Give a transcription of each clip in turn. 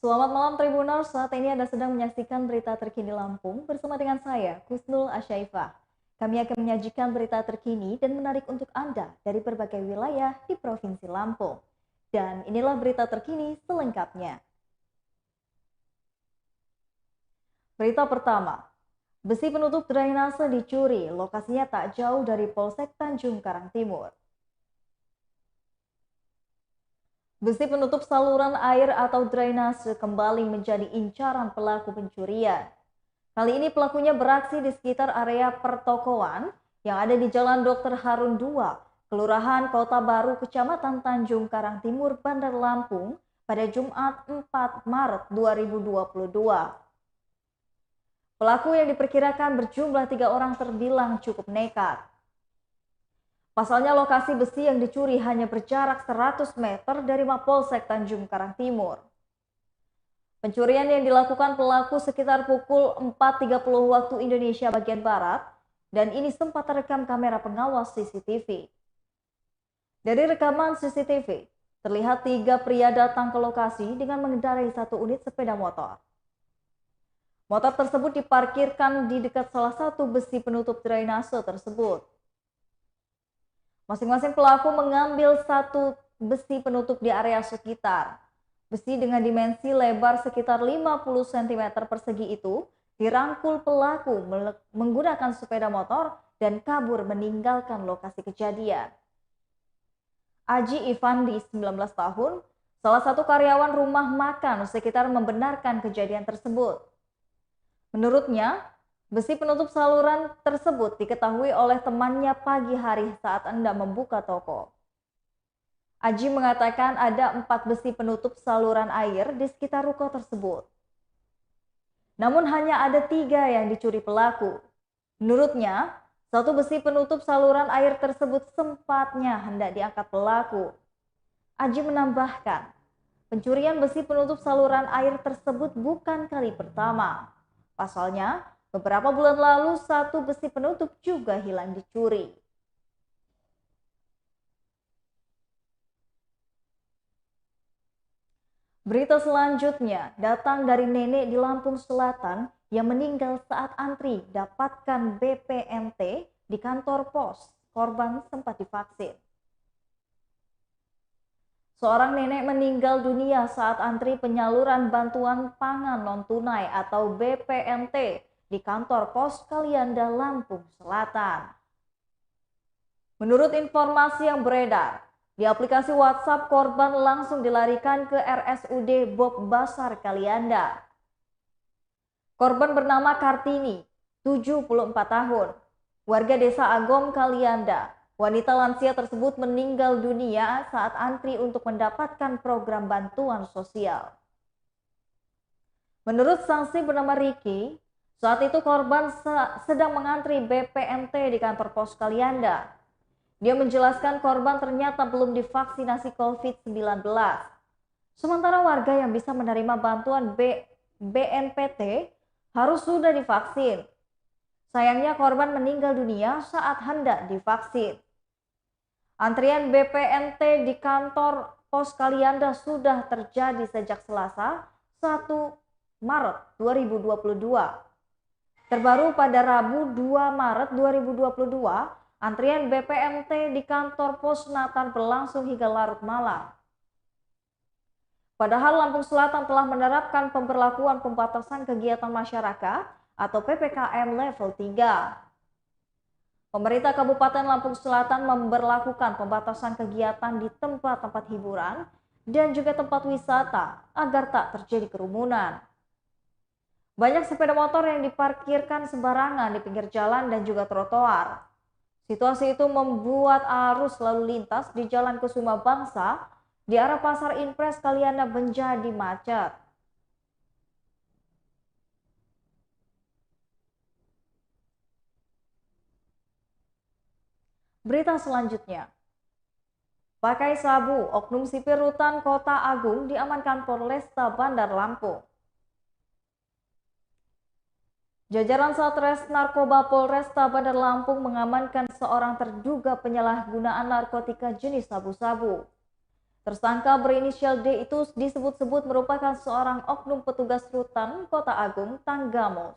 Selamat malam Tribuners, saat ini Anda sedang menyaksikan berita terkini Lampung bersama dengan saya, Kusnul Asyaifah. Kami akan menyajikan berita terkini dan menarik untuk Anda dari berbagai wilayah di Provinsi Lampung. Dan inilah berita terkini selengkapnya. Berita pertama, besi penutup drainase dicuri, lokasinya tak jauh dari Polsek Tanjung Karang Timur. Besi penutup saluran air atau drainase kembali menjadi incaran pelaku pencurian. Kali ini pelakunya beraksi di sekitar area pertokoan yang ada di Jalan Dr. Harun II, Kelurahan Kota Baru, Kecamatan Tanjung Karang Timur, Bandar Lampung pada Jumat 4 Maret 2022. Pelaku yang diperkirakan berjumlah 3 orang terbilang cukup nekat. Pasalnya lokasi besi yang dicuri hanya berjarak 100 meter dari Mapolsek Tanjung Karang Timur. Pencurian yang dilakukan pelaku sekitar pukul 4.30 waktu Indonesia bagian Barat dan ini sempat terekam kamera pengawas CCTV. Dari rekaman CCTV, terlihat 3 pria datang ke lokasi dengan mengendarai 1 unit sepeda motor. Motor tersebut diparkirkan di dekat salah satu besi penutup drainase tersebut. Masing-masing pelaku mengambil 1 besi penutup di area sekitar. Besi dengan dimensi lebar sekitar 50 cm persegi itu dirangkul pelaku menggunakan sepeda motor dan kabur meninggalkan lokasi kejadian. Aji Ivandi, 19 tahun, salah satu karyawan rumah makan sekitar membenarkan kejadian tersebut. Menurutnya, besi penutup saluran tersebut diketahui oleh temannya pagi hari saat hendak membuka toko. Aji mengatakan ada 4 besi penutup saluran air di sekitar ruko tersebut. Namun hanya ada 3 yang dicuri pelaku. Menurutnya, 1 besi penutup saluran air tersebut sempatnya hendak diangkat pelaku. Aji menambahkan, pencurian besi penutup saluran air tersebut bukan kali pertama. Pasalnya, beberapa bulan lalu 1 besi penutup juga hilang dicuri. Berita selanjutnya datang dari nenek di Lampung Selatan yang meninggal saat antri dapatkan BPNT di kantor pos. Korban sempat divaksin. Seorang nenek meninggal dunia saat antri penyaluran bantuan pangan non-tunai atau BPNT di kantor pos Kalianda, Lampung Selatan. Menurut informasi yang beredar, di aplikasi WhatsApp korban langsung dilarikan ke RSUD Bob Basar Kalianda. Korban bernama Kartini, 74 tahun, warga desa Agom Kalianda. Wanita lansia tersebut meninggal dunia saat antri untuk mendapatkan program bantuan sosial. Menurut saksi bernama Ricky, saat itu korban sedang mengantri BPNT di kantor pos Kalianda. Dia menjelaskan korban ternyata belum divaksinasi COVID-19. Sementara warga yang bisa menerima bantuan BNPT harus sudah divaksin. Sayangnya korban meninggal dunia saat hendak divaksin. Antrian BPNT di kantor pos Kalianda sudah terjadi sejak Selasa 1 Maret 2022. Terbaru pada Rabu 2 Maret 2022, antrian BPNT di kantor pos Natar berlangsung hingga larut malam. Padahal Lampung Selatan telah menerapkan pemberlakuan pembatasan kegiatan masyarakat atau PPKM level 3. Pemerintah Kabupaten Lampung Selatan memberlakukan pembatasan kegiatan di tempat-tempat hiburan dan juga tempat wisata agar tak terjadi kerumunan. Banyak sepeda motor yang diparkirkan sembarangan di pinggir jalan dan juga trotoar. Situasi itu membuat arus lalu lintas di Jalan Kusuma Bangsa di arah Pasar Impres Kalianda menjadi macet. Berita selanjutnya. Pakai sabu, oknum sipir rutan Kota Agung diamankan Polresta Bandar Lampung. Jajaran Satres Narkoba Polresta Bandar Lampung mengamankan seorang terduga penyalahgunaan narkotika jenis sabu-sabu. Tersangka berinisial D itu disebut-sebut merupakan seorang oknum petugas rutan Kota Agung, Tanggamus.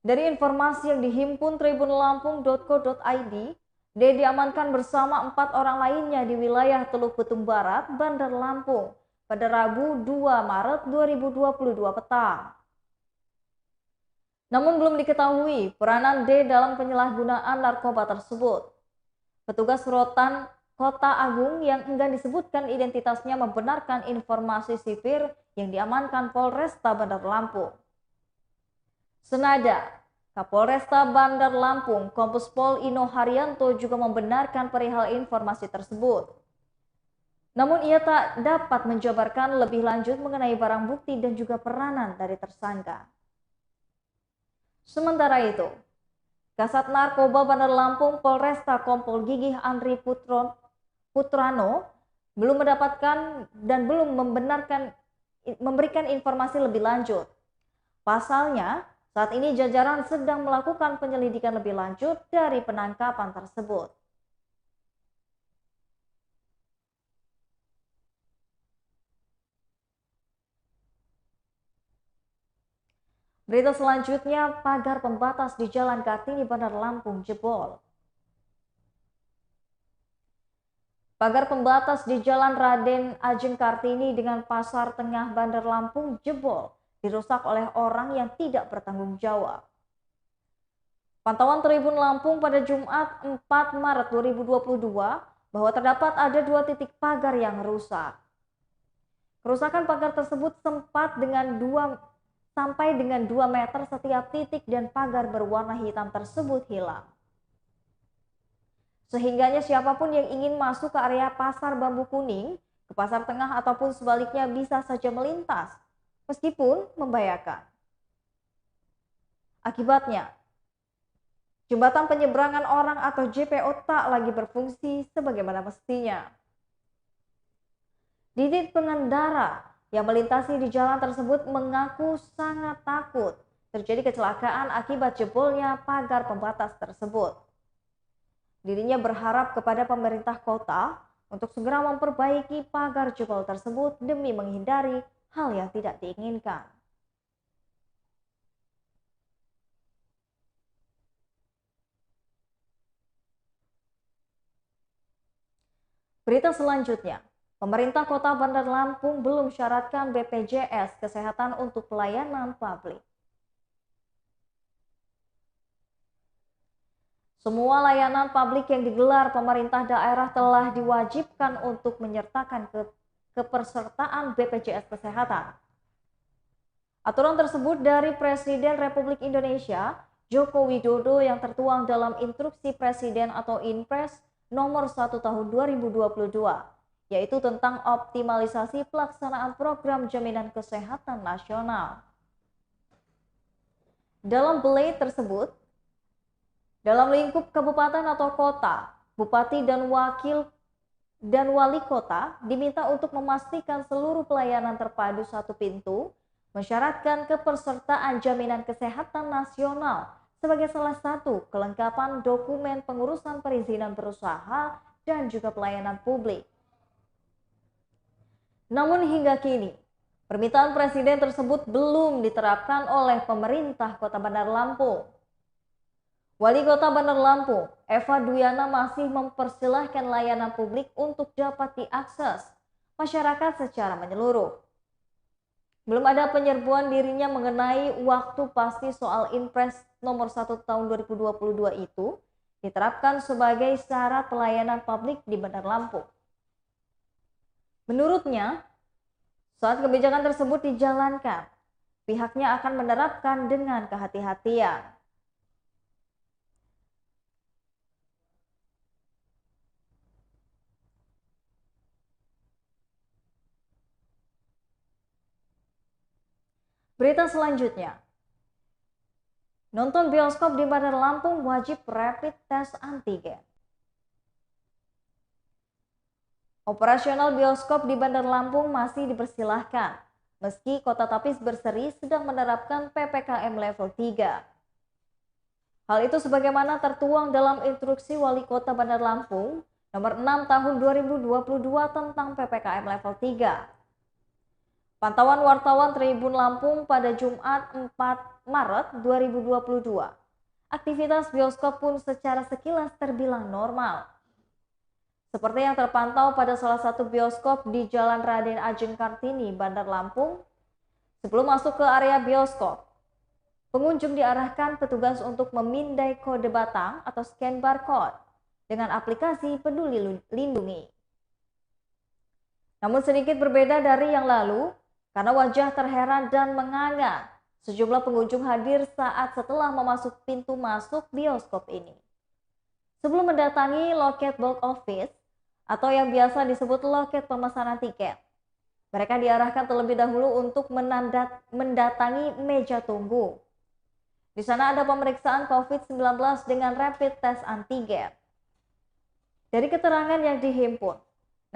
Dari informasi yang dihimpun tribunlampung.co.id, D diamankan bersama 4 orang lainnya di wilayah Teluk Betung Barat, Bandar Lampung pada Rabu 2 Maret 2022 petang. Namun belum diketahui peranan D dalam penyalahgunaan narkoba tersebut. Petugas rutan Kota Agung yang enggan disebutkan identitasnya membenarkan informasi sipir yang diamankan Polresta Bandar Lampung. Senada, Kapolresta Bandar Lampung, Kombes Pol Ino Haryanto juga membenarkan perihal informasi tersebut. Namun ia tak dapat menjabarkan lebih lanjut mengenai barang bukti dan juga peranan dari tersangka. Sementara itu, Kasat Narkoba Bandar Lampung Polresta Kompol Gigih Andri Putrano belum mendapatkan dan belum memberikan informasi lebih lanjut. Pasalnya, saat ini jajaran sedang melakukan penyelidikan lebih lanjut dari penangkapan tersebut. Berita selanjutnya, pagar pembatas di Jalan Kartini Bandar Lampung jebol. Pagar pembatas di Jalan Raden Ajeng Kartini dengan Pasar Tengah Bandar Lampung jebol, dirusak oleh orang yang tidak bertanggung jawab. Pantauan Tribun Lampung pada Jumat 4 Maret 2022 bahwa terdapat ada 2 titik pagar yang rusak. Kerusakan pagar tersebut sampai dengan 2 meter setiap titik dan pagar berwarna hitam tersebut hilang. Sehingganya siapapun yang ingin masuk ke area Pasar Bambu Kuning, ke Pasar Tengah ataupun sebaliknya bisa saja melintas, meskipun membahayakan. Akibatnya, jembatan penyeberangan orang atau JPO tak lagi berfungsi sebagaimana mestinya. Didit pengendara yang melintasi di jalan tersebut mengaku sangat takut terjadi kecelakaan akibat jebolnya pagar pembatas tersebut. Dirinya berharap kepada pemerintah kota untuk segera memperbaiki pagar jebol tersebut demi menghindari hal yang tidak diinginkan. Berita selanjutnya, pemerintah Kota Bandar Lampung belum syaratkan BPJS Kesehatan untuk pelayanan publik. Semua layanan publik yang digelar pemerintah daerah telah diwajibkan untuk menyertakan kepesertaan BPJS Kesehatan. Aturan tersebut dari Presiden Republik Indonesia Joko Widodo yang tertuang dalam Instruksi Presiden atau Inpres nomor 1 tahun 2022, yaitu tentang optimalisasi pelaksanaan program jaminan kesehatan nasional. Dalam belai tersebut, dalam lingkup kabupaten atau kota, bupati dan wali kota diminta untuk memastikan seluruh pelayanan terpadu satu pintu, mensyaratkan kepesertaan jaminan kesehatan nasional sebagai salah satu kelengkapan dokumen pengurusan perizinan berusaha dan juga pelayanan publik. Namun hingga kini, permintaan presiden tersebut belum diterapkan oleh pemerintah Kota Bandar Lampung. Wali Kota Bandar Lampung, Eva Duyana masih mempersilahkan layanan publik untuk dapat diakses masyarakat secara menyeluruh. Belum ada penyerbuan dirinya mengenai waktu pasti soal Inpres nomor 1 tahun 2022 itu diterapkan sebagai syarat pelayanan publik di Bandar Lampung. Menurutnya, saat kebijakan tersebut dijalankan, pihaknya akan menerapkan dengan kehati-hatian. Berita selanjutnya, nonton bioskop di Bandar Lampung wajib rapid test antigen. Operasional bioskop di Bandar Lampung masih dipersilahkan, meski Kota Tapis Berseri sedang menerapkan PPKM level 3. Hal itu sebagaimana tertuang dalam instruksi Wali Kota Bandar Lampung Nomor 6 Tahun 2022 tentang PPKM level 3. Pantauan wartawan Tribun Lampung pada Jumat 4 Maret 2022. Aktivitas bioskop pun secara sekilas terbilang normal. Seperti yang terpantau pada salah satu bioskop di Jalan Raden Ajeng Kartini, Bandar Lampung. Sebelum masuk ke area bioskop, pengunjung diarahkan petugas untuk memindai kode batang atau scan barcode dengan aplikasi Peduli Lindungi. Namun sedikit berbeda dari yang lalu, karena wajah terheran dan menganga, sejumlah pengunjung hadir saat setelah memasuk pintu masuk bioskop ini. Sebelum mendatangi loket box office atau yang biasa disebut loket pemesanan tiket, mereka diarahkan terlebih dahulu untuk mendatangi meja tunggu. Di sana ada pemeriksaan COVID-19 dengan rapid test antigen. Dari keterangan yang dihimpun,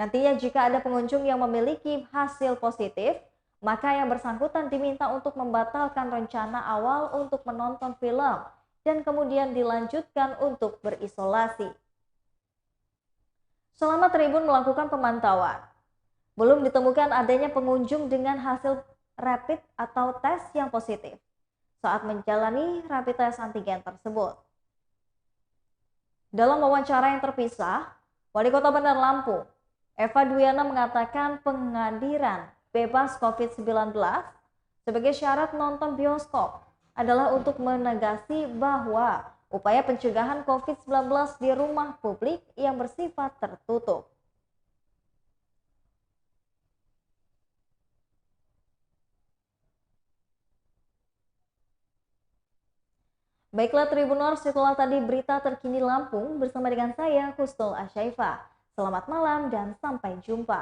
nantinya jika ada pengunjung yang memiliki hasil positif, maka yang bersangkutan diminta untuk membatalkan rencana awal untuk menonton film dan kemudian dilanjutkan untuk berisolasi. Selama Tribun melakukan pemantauan, belum ditemukan adanya pengunjung dengan hasil rapid atau tes yang positif saat menjalani rapid test antigen tersebut. Dalam wawancara yang terpisah, Wali Kota Bandar Lampung, Eva Dwiana mengatakan penghadiran bebas COVID-19 sebagai syarat nonton bioskop adalah untuk menegasi bahwa upaya pencegahan COVID-19 di rumah publik yang bersifat tertutup. Baiklah Tribuners, setelah tadi berita terkini Lampung bersama dengan saya, Kustul Asyaifa. Selamat malam dan sampai jumpa.